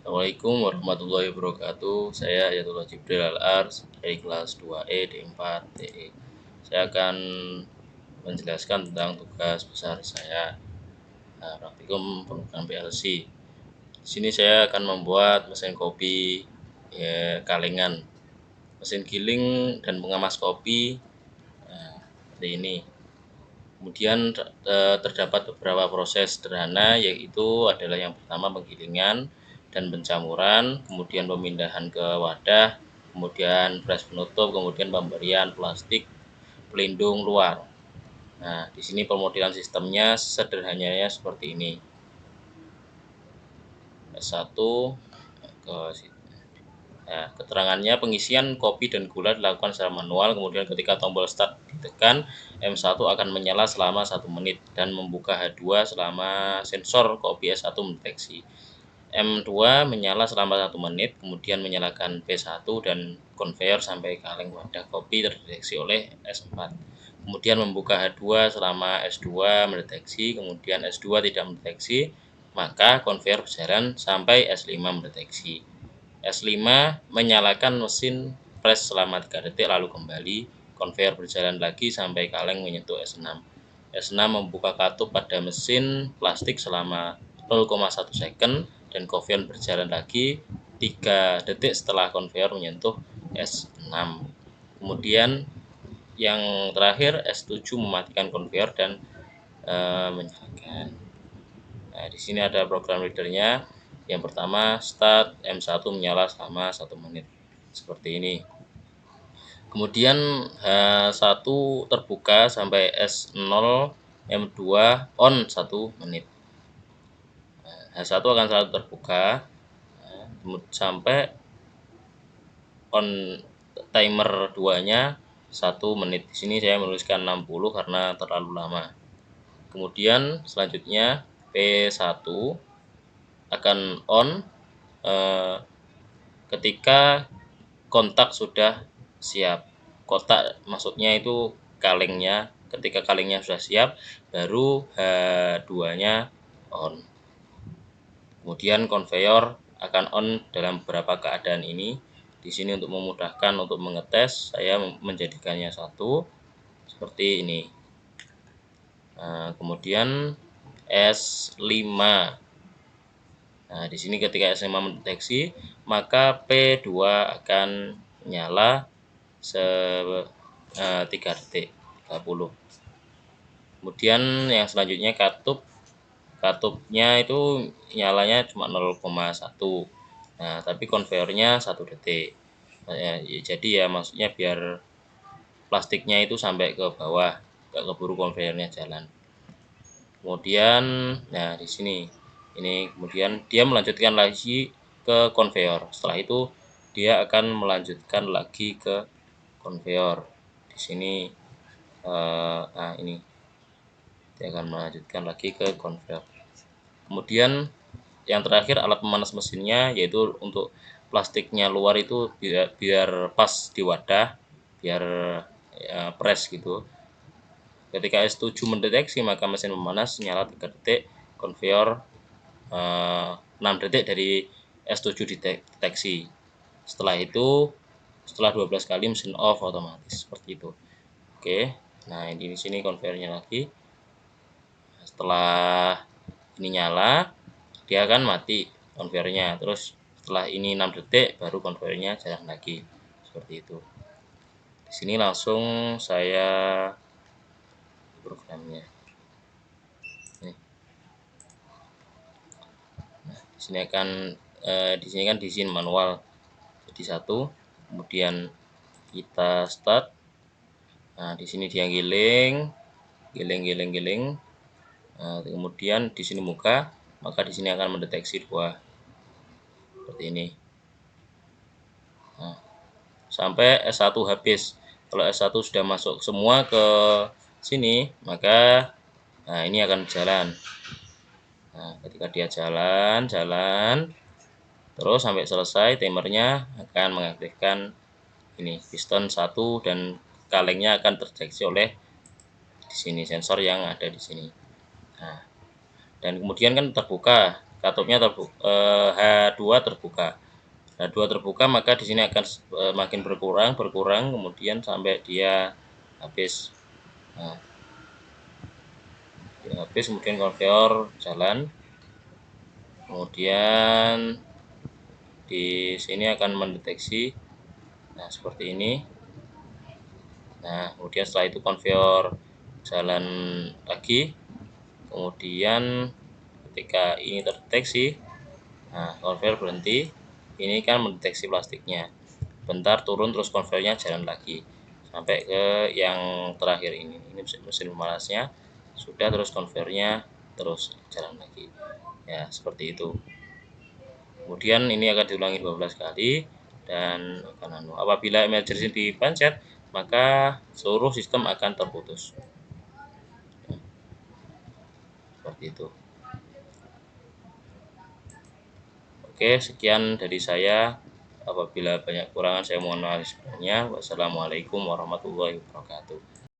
Assalamualaikum warahmatullahi wabarakatuh. Saya Ayatullah Jibril Al-Ars dari kelas 2E D4 TE. Saya akan menjelaskan tentang tugas besar saya, praktikum penggunaan PLC. Di sini saya akan membuat mesin kopi kalengan, mesin giling dan pengemas kopi seperti ini. Kemudian terdapat beberapa proses sederhana, yaitu adalah yang pertama penggilingan dan pencamuran, kemudian pemindahan ke wadah, kemudian press penutup, kemudian pemberian plastik pelindung luar. Nah, di sini pemodelan sistemnya sederhananya seperti ini. S1 ke Nah, keterangannya pengisian kopi dan gula dilakukan secara manual, kemudian ketika tombol start ditekan, M1 akan menyala selama 1 menit dan membuka H2 selama sensor kopi S1 mendeteksi. M2 menyala selama 1 menit, kemudian menyalakan P1 dan konveyor sampai kaleng wadah kopi terdeteksi oleh S4. Kemudian membuka H2 selama S2 mendeteksi, kemudian S2 tidak mendeteksi, maka konveyor berjalan sampai S5 mendeteksi. S5 menyalakan mesin press selama 3 detik lalu kembali, konveyor berjalan lagi sampai kaleng menyentuh S6. S6 membuka katup pada mesin plastik selama 0,1 second dan konveyor berjalan lagi 3 detik setelah konveyor menyentuh S6. Kemudian yang terakhir S7 mematikan konveyor dan menyalakan. Nah, di sini ada program readernya. Yang pertama, start M1 menyala selama 1 menit. Seperti ini. Kemudian H1 terbuka sampai S0, M2 on 1 menit. H1 akan selalu terbuka sampai on timer 2-nya 1 menit. Di sini saya menuliskan 60 karena terlalu lama. Kemudian selanjutnya P1 akan on ketika kontak sudah siap. Kontak maksudnya itu kalengnya, ketika kalengnya sudah siap baru H2-nya on. Kemudian konveyor akan on dalam beberapa keadaan ini. Di sini untuk memudahkan untuk mengetes, saya menjadikannya 1 seperti ini. Nah, kemudian S5. Nah, di sini ketika S5 mendeteksi, maka P2 akan nyala 3 detik 30. Kemudian yang selanjutnya katupnya itu nyalanya cuma 0,1. Nah, tapi konveyornya 1 detik. Jadi ya maksudnya biar plastiknya itu sampai ke bawah, gak keburu konveyornya jalan. Kemudian nah di sini ini kemudian dia melanjutkan lagi ke konveyor. Setelah itu dia akan melanjutkan lagi ke konveyor. Di sini ini dia akan melanjutkan lagi ke konveyor. Kemudian yang terakhir alat pemanas mesinnya, yaitu untuk plastiknya luar itu biar pas di wadah, biar press gitu. Ketika S7 mendeteksi, maka mesin pemanas nyala 3 detik, konveyor 6 detik dari S7 deteksi. Setelah itu, setelah 12 kali mesin off otomatis seperti itu. Oke, nah di sini konveyornya lagi. Setelah ini nyala, dia akan mati konveyornya. Terus setelah ini 6 detik baru konveyornya jalan lagi. Seperti itu. Di sini langsung saya programnya. Nah, di sini kan di sini manual. Jadi 1, kemudian kita start. Nah, di sini dia giling. Nah, kemudian di sini muka, maka di sini akan mendeteksi 2 seperti ini. Nah, sampai S1 habis. Kalau S1 sudah masuk semua ke sini, maka nah ini akan jalan. Nah, ketika dia jalan terus sampai selesai, timernya akan mengaktifkan ini piston 1 dan kalengnya akan terdeteksi oleh di sini sensor yang ada di sini. Nah, dan kemudian kan terbuka. katupnya H2 terbuka. H2 terbuka, maka di sini akan makin berkurang kemudian sampai dia habis. Nah, dia habis kemudian konveyor jalan. Kemudian di sini akan mendeteksi, nah seperti ini. Nah, kemudian setelah itu konveyor jalan lagi. Kemudian ketika ini terdeteksi, nah konveyor berhenti. Ini kan mendeteksi plastiknya. Bentar turun, terus konveyornya jalan lagi sampai ke yang terakhir ini. Ini mesin pemanasnya sudah, terus konveyornya terus jalan lagi. Ya, seperti itu. Kemudian ini akan diulangi 12 kali dan apabila emergency dipencet, maka seluruh sistem akan terputus. Seperti itu. Oke, sekian dari saya. Apabila banyak kurangan saya mohon maaf sebelumnya. Wassalamualaikum warahmatullahi wabarakatuh.